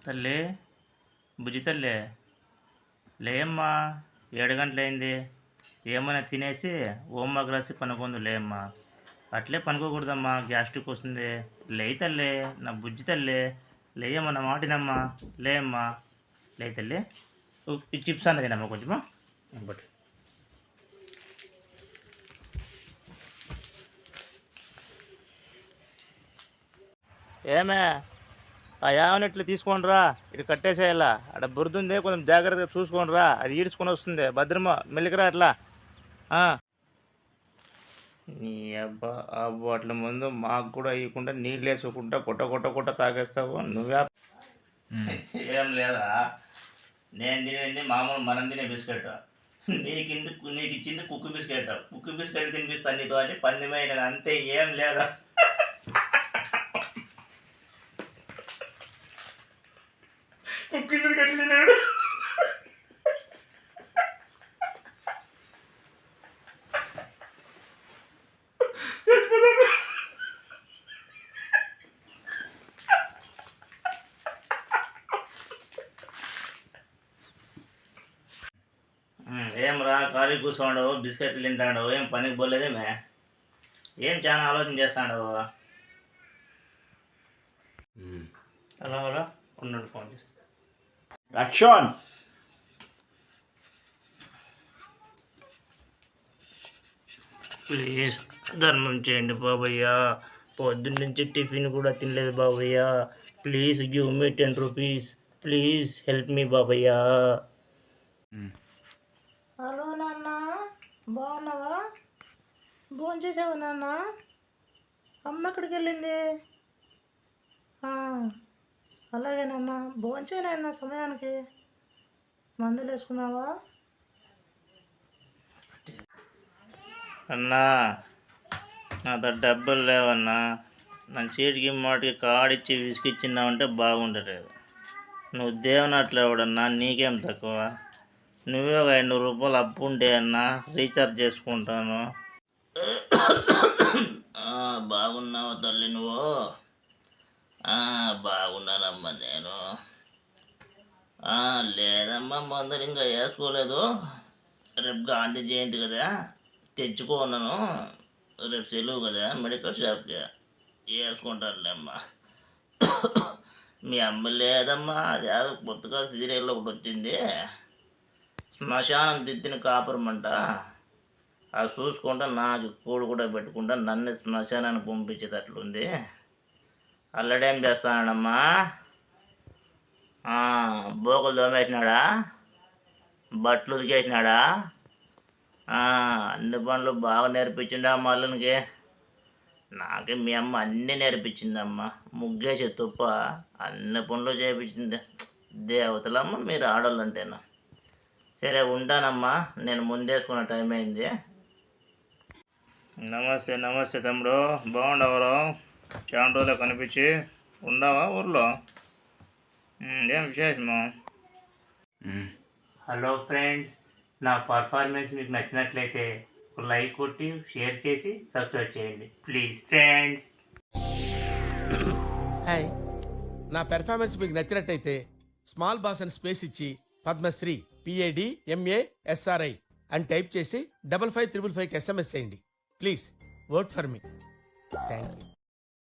తల్లి బుజ్జి తల్లి లేమ్మా 7 గంటలైంది. ఏమైనా తినేసి హోంవర్క్ రాసి పనుకుందు లేమ్మా. అట్లే పనుకోకూడదమ్మా, గ్యాస్ట్రిక్ వస్తుంది. లేయి తల్లి, నా బుజ్జి తల్లి లేయమ్మా, నా మాటినమ్మా. లేమ్మా, లే తల్లి. ఈ చిప్స్ అన్నది తినమ్మా కొంచెమా బట్. ఏమే ఆ యావనెట్లు తీసుకోండి రా, ఇటు కట్టేసేయాలా. అక్కడ బురదుంది, కొంచెం జాగ్రత్తగా చూసుకోండి రా, అది ఈడ్చుకొని వస్తుంది. భద్రమా మెల్లికరా అట్లా. నీ అబ్బా ఆ బాటిల్ ముందు మాకు కూడా ఇవ్వకుండా నీళ్ళు వేసుకుంటా కొట్ట తాగేస్తావు నువ్వే. ఏం లేదా, నేను తినేది మామూలు మనం తినే బిస్కెట్. నీకు ఇచ్చింది కుక్కు బిస్కెట్. కుక్కు బిస్కెట్ తినిపిస్తాను నీతో అని పందిమైన అంతే, ఏం లేదా. కుక్కు బిస్కెట్ తిన్నాడు. ఏం రా ఖాళీ కూర్చోండు, బిస్కెట్లు తింటాడు, ఏం పనికి పోలేదేమే? ఏం చాలా ఆలోచన చేస్తాడు. హలో హలో ఉండండి, ఫోన్ చేస్తా. యాక్షన్. ప్లీజ్ ధర్మం చేయండి బాబయ్య, పొద్దున్న నుంచి టిఫిన్ కూడా తినలేదు బాబయ్య. Please give me 10 rupees. Please help me బాబయ్య. హలో నాన్న, బాగున్నావా? భోజనం చేసావా నాన్న? అమ్మ ఎక్కడికి వెళ్ళింది? అలాగే నాన్న, భోజనం చేయనన్న సమయానికి. మందులు వేసుకున్నావా? అన్నా నా డబ్బులు లేవన్నా, నా చీటికి మాటికి కాడిచ్చి విసిగిచ్చినావంటే బాగుండలేదు. నువ్వు దేవుని అట్లా ఇవ్వడన్నా, నీకేం తక్కువ. నువ్వే ఒక 500 రూపాయలు అప్పు ఉంటే అన్నా రీఛార్జ్ చేసుకుంటాను. బాగున్నావు తల్లి నువ్వు? బాగున్నానమ్మా నేను. లేదమ్మా, మందులు ఇంకా వేసుకోలేదు. రేపు గాంధీ జయంతి కదా, తెచ్చుకున్నాను. రేపు సెలవు కదా, మెడికల్ షాప్కి వేసుకుంటానులే అమ్మా. మీ అమ్మ లేదమ్మా, అది కొత్తగా సీరియల్లో ఒకటి వచ్చింది, శ్మశానం దిద్దిన కాపురమంట. అది చూసుకుంటా నాకు కూడు కూడా పెట్టుకుంటా నన్ను శ్మశానానికి పంపించేటట్లుంది. అల్లడేం చేస్తానమ్మా? బోకులు దోమేసినాడా, బట్టలు ఉతికేసినాడా? అన్ని పనులు బాగా నేర్పించిండా మళ్ళనికి. నాకే మీ అమ్మ అన్నీ నేర్పించిందమ్మా. ముగ్గేసే తుప్ప అన్ని పనులు చేయించింది. దేవతలమ్మ మీరు ఆడోళ్ళంటేనా. సరే ఉంటానమ్మా, నేను ముందేసుకున్న టైం అయింది. నమస్తే నమస్తే తమ్ముడు, బాగుండవరు? చాలా రోజులు కనిపించి ఉండవా ఊర్లో? ఏం విశేషమా? హలో ఫ్రెండ్స్, నా పర్ఫార్మెన్స్ మీకు నచ్చినట్లయితే ఒక లైక్ కొట్టి షేర్ చేసి సబ్స్క్రైబ్ చేయండి ప్లీజ్ ఫ్రెండ్స్. హాయ్, నా పెర్ఫార్మెన్స్ మీకు నచ్చినట్టయితే స్మాల్ బాస్ అని స్పేస్ ఇచ్చి పద్మశ్రీ PADMASRI అని టైప్ చేసి 555555కి SMS చేయండి. Please vote for me. Thank you.